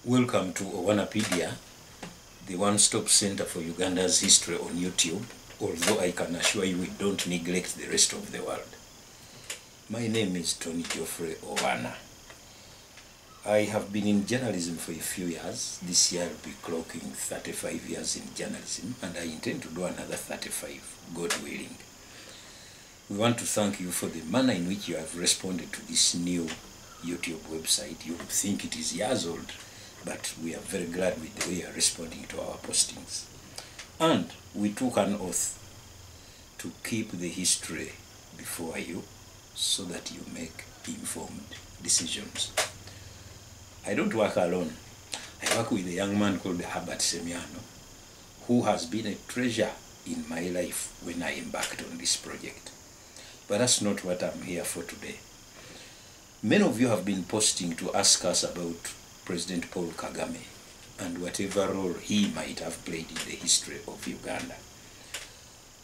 Welcome to OwanaPaedia, the one-stop center for Uganda's history on YouTube, although I can assure you we don't neglect the rest of the world. My name is Tony Geoffrey Owana. I have been in journalism for a few years. This year I'll be clocking 35 years in journalism, and I intend to do another 35, God willing. We want to thank you for the manner in which you have responded to this new YouTube website. You would think it is years old, but we are very glad with the way you are responding to our postings. And we took an oath to keep the history before you so that you make informed decisions. I don't work alone. I work with a young man called Herbert Semiano, who has been a treasure in my life when I embarked on this project. But that's not what I'm here for today. Many of you have been posting to ask us about President Paul Kagame and whatever role he might have played in the history of Uganda.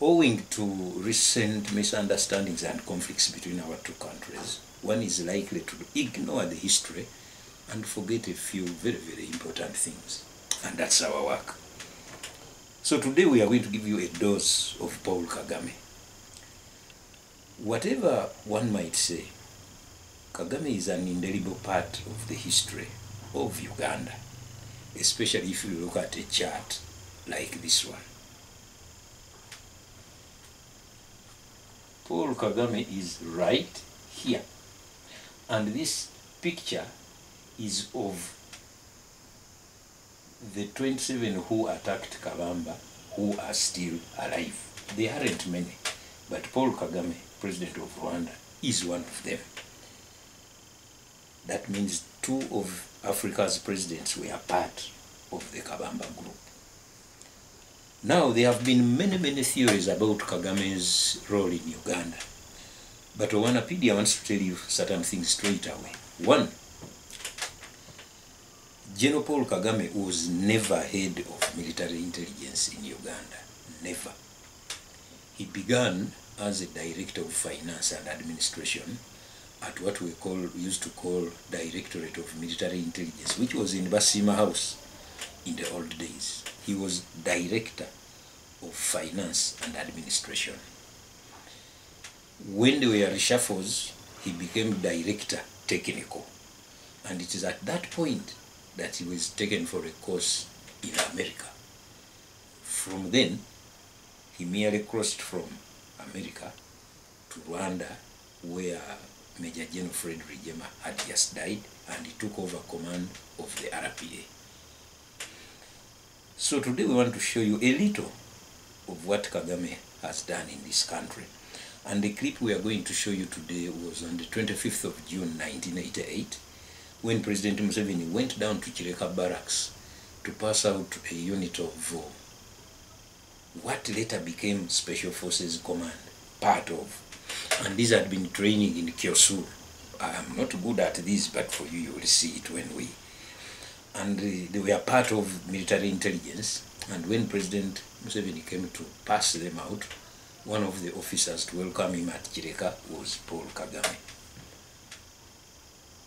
Owing to recent misunderstandings and conflicts between our two countries, one is likely to ignore the history and forget a few very, very important things. And that's our work. So today we are going to give you a dose of Paul Kagame. Whatever one might say, Kagame is an indelible part of the history of Uganda, especially if you look at a chart like this one. Paul Kagame is right here, and this picture is of the 27 who attacked Kabamba who are still alive. There aren't many, but Paul Kagame, President of Rwanda, is one of them. That means two of Africa's presidents were part of the Kabamba group. Now, there have been many theories about Kagame's role in Uganda. But OwanaPaedia wants to tell you certain things straight away. One, General Paul Kagame was never head of military intelligence in Uganda. Never. He began as a director of finance and administration at what we used to call Directorate of Military Intelligence, which was in Basima House in the old days. He was Director of Finance and Administration. When there were reshuffles, he became Director Technical. And it is at that point that he was taken for a course in America. From then, he merely crossed from America to Rwanda, where Major General Fred Rijema had just died, and he took over command of the RPA. So today we want to show you a little of what Kagame has done in this country. And the clip we are going to show you today was on the 25th of June 1988, when President Museveni went down to Kireka Barracks to pass out a unit of what later became Special Forces Command, part of. And these had been training in Kyosur. I am not good at this, but for you, you will see it when we... And they were part of military intelligence. And when President Museveni came to pass them out, one of the officers to welcome him at Kireka was Paul Kagame.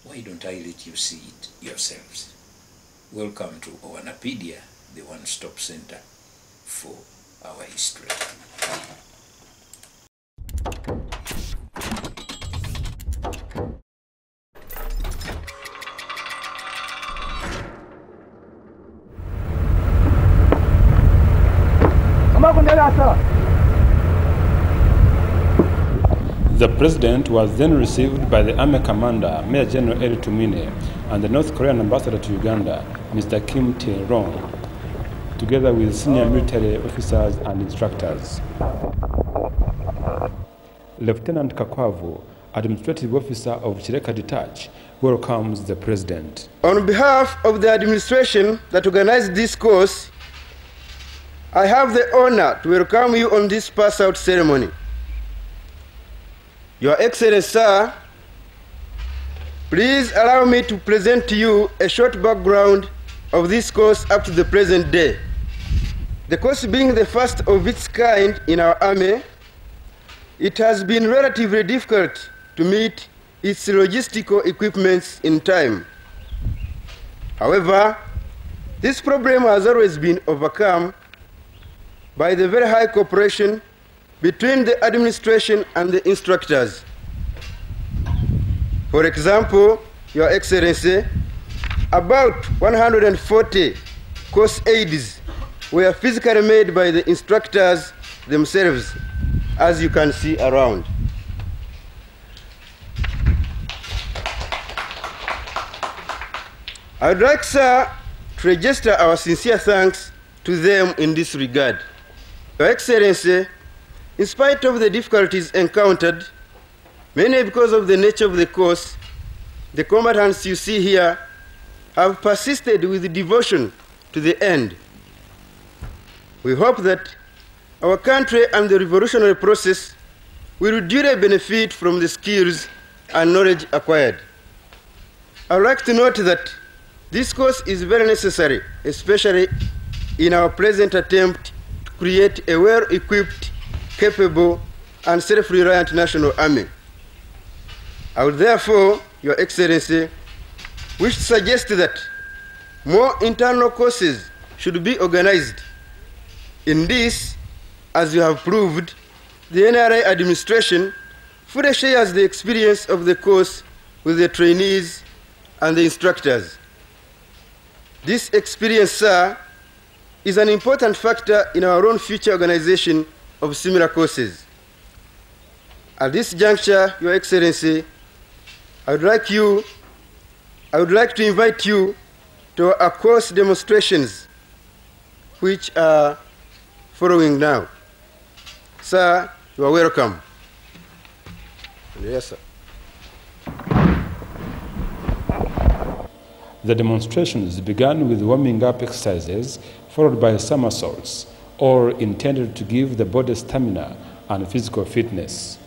Why don't I let you see it yourselves? Welcome to OwanaPaedia, the one-stop center for our history. The president was then received by the army commander, Major General Yoweri Tumine, and the North Korean ambassador to Uganda, Mr. Kim Tae-rong, together with senior military officers and instructors. Lieutenant Kakwavu, administrative officer of Kireka Detach, welcomes the president. On behalf of the administration that organized this course, I have the honor to welcome you on this pass-out ceremony. Your Excellency, sir, please allow me to present to you a short background of this course up to the present day. The course being the first of its kind in our army, it has been relatively difficult to meet its logistical equipments in time. However, this problem has always been overcome by the very high cooperation between the administration and the instructors. For example, Your Excellency, about 140 course aids were physically made by the instructors themselves, as you can see around. I would like, sir, to register our sincere thanks to them in this regard. Your Excellency, in spite of the difficulties encountered, mainly because of the nature of the course, the combatants you see here have persisted with devotion to the end. We hope that our country and the revolutionary process will duly benefit from the skills and knowledge acquired. I would like to note that this course is very necessary, especially in our present attempt to create a well-equipped, capable, and self-reliant national army. I would therefore, Your Excellency, wish to suggest that more internal courses should be organized. In this, as you have proved, the NRA administration fully shares the experience of the course with the trainees and the instructors. This experience, sir, is an important factor in our own future organization of similar courses. At this juncture, Your Excellency, I would like to invite you to our course demonstrations, which are following now. Sir, you are welcome. Yes, sir. The demonstrations began with warming up exercises, followed by somersaults, all intended to give the body stamina and physical fitness.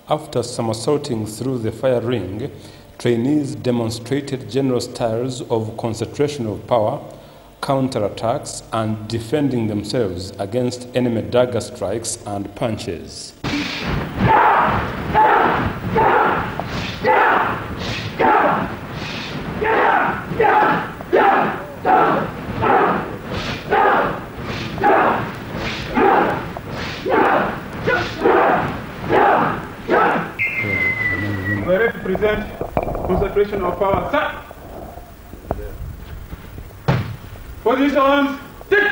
After somersaulting through the fire ring, trainees demonstrated general styles of concentration of power, counterattacks, and defending themselves against enemy dagger strikes and punches. We are ready to present concentration of power. Sir! Positions, stick!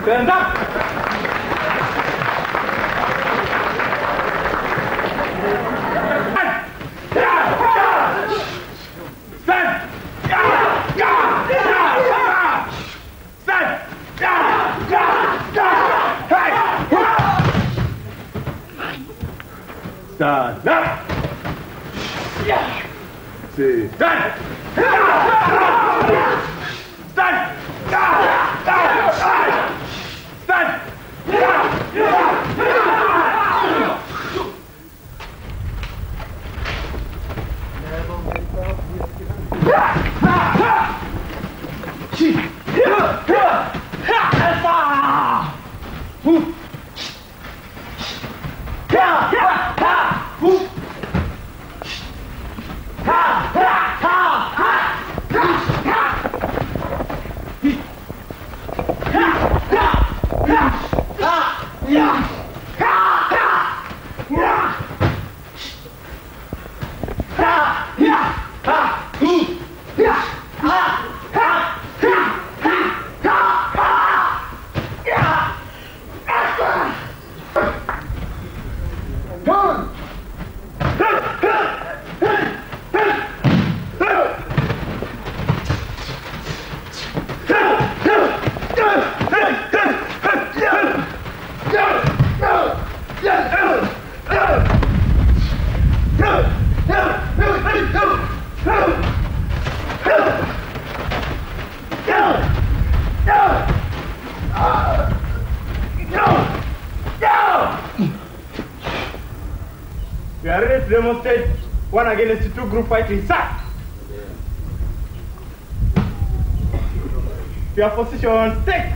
Stand up! Stand up! Sit down! Stand! We are ready to demonstrate one against two group fighting, sir. Your position, take.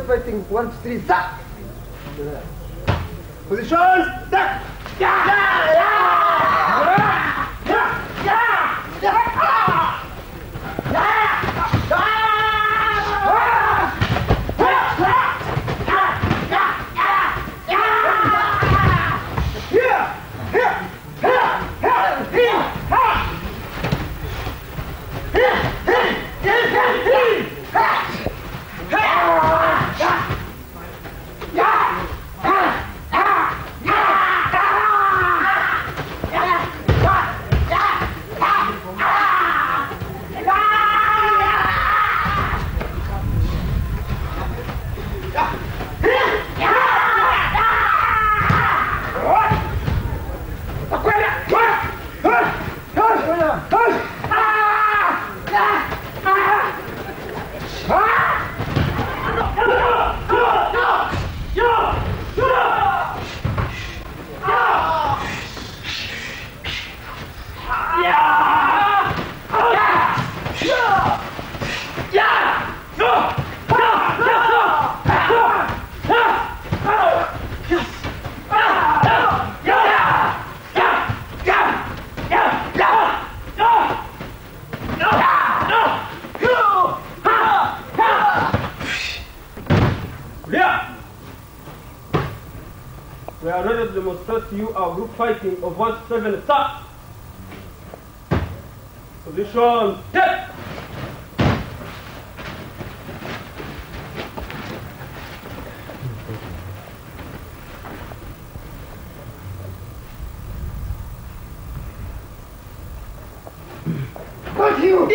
start fighting. 1, 2, 3, start! Position, start! We are ready to demonstrate to you our group fighting of 1 to 7 start. Position, take! Fuck you!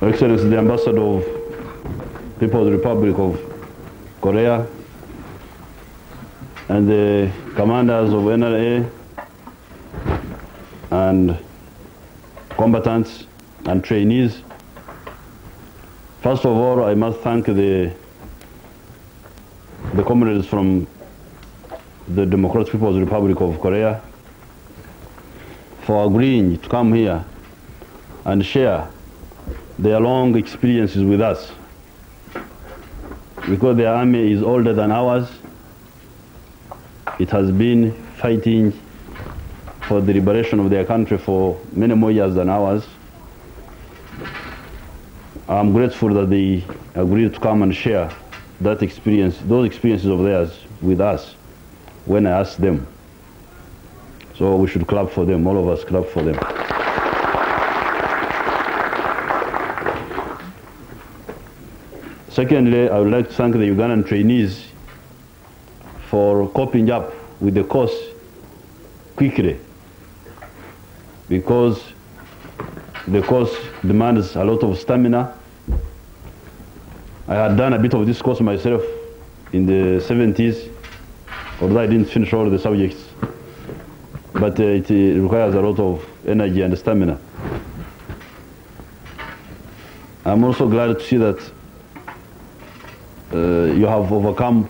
Excellency, the Ambassador of People's Republic of Korea and the commanders of NRA and combatants and trainees. First of all, I must thank the comrades from the Democratic People's Republic of Korea for agreeing to come here and share their long experiences with us, because their army is older than ours. It has been fighting for the liberation of their country for many more years than ours. I'm grateful that they agreed to come and share that experience, those experiences of theirs with us when I asked them. So we should clap for them, all of us clap for them. Secondly, I would like to thank the Ugandan trainees for coping up with the course quickly, because the course demands a lot of stamina. I had done a bit of this course myself in the 70s, although I didn't finish all the subjects, but it requires a lot of energy and stamina. I'm also glad to see that you have overcome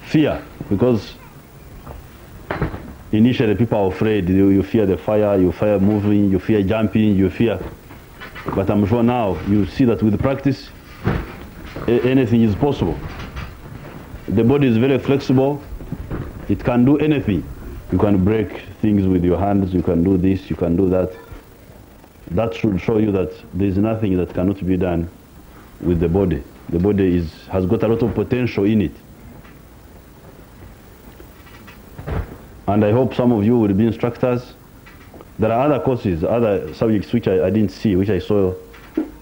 fear, because initially people are afraid. You fear the fire, you fear moving, you fear jumping, you fear. But I'm sure now you see that with practice, anything is possible. The body is very flexible. It can do anything. You can break things with your hands, you can do this, you can do that. That should show you that there is nothing that cannot be done with the body. The body has got a lot of potential in it. And I hope some of you will be instructors. There are other courses, other subjects which I didn't see, which I saw,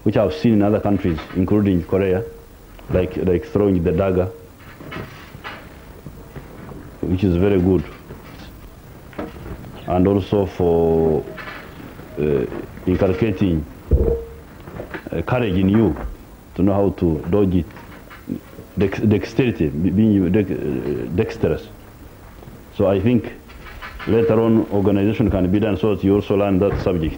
which I've seen in other countries, including Korea, like throwing the dagger, which is very good. And also for inculcating courage in you, to know how to dodge it, dexterity, being dexterous. So I think later on organization can be done so that you also learn that subject.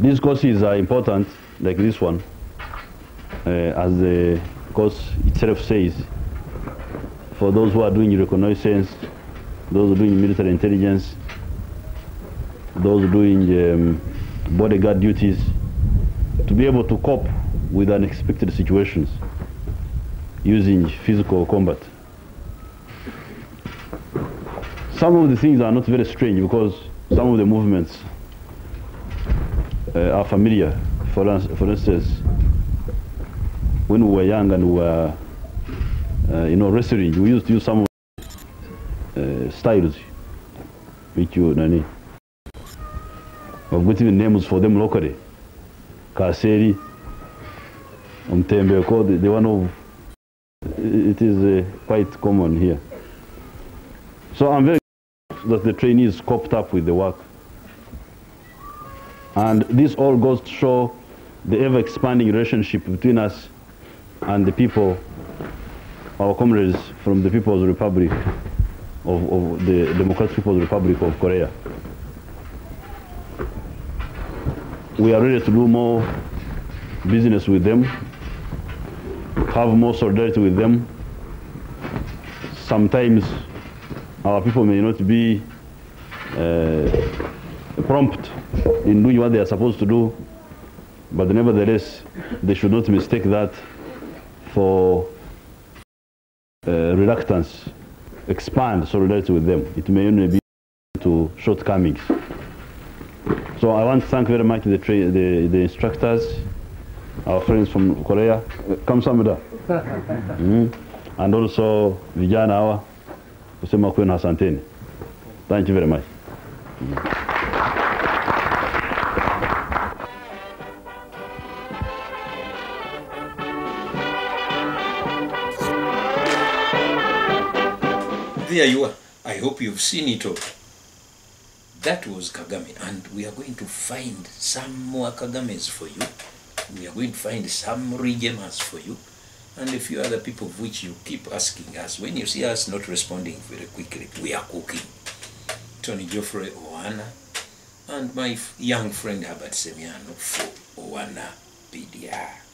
These courses are important, like this one, as the course itself says, for those who are doing reconnaissance, those who are doing military intelligence, those who are doing bodyguard duties, to be able to cope with unexpected situations using physical combat. Some of the things are not very strange, because some of the movements are familiar. For instance, when we were young and we were wrestling, we used to use some of styles which we've got even names for them locally. Kaseri, Mtembeko, the one of, it is quite common here. So I'm very glad that the trainees coped up with the work. And this all goes to show the ever-expanding relationship between us and the people, our comrades from the People's Republic of the Democratic People's Republic of Korea. We are ready to do more business with them, have more solidarity with them. Sometimes our people may not be prompt in doing what they are supposed to do, but nevertheless, they should not mistake that for reluctance expand solidarity with them. It may only be to shortcomings. So I want to thank very much the instructors, our friends from Korea, Kamsamida, and also vijana hawa kusema kwenu asanteni. Thank you very much. There you are. I hope you've seen it all. That was Kagame, and we are going to find some more Kagames for you. We are going to find some Regemers for you, and a few other people of which you keep asking us. When you see us not responding very quickly, we are cooking. Tony Geoffrey Owana, and my young friend Herbert Semiano for OwanaPaedia.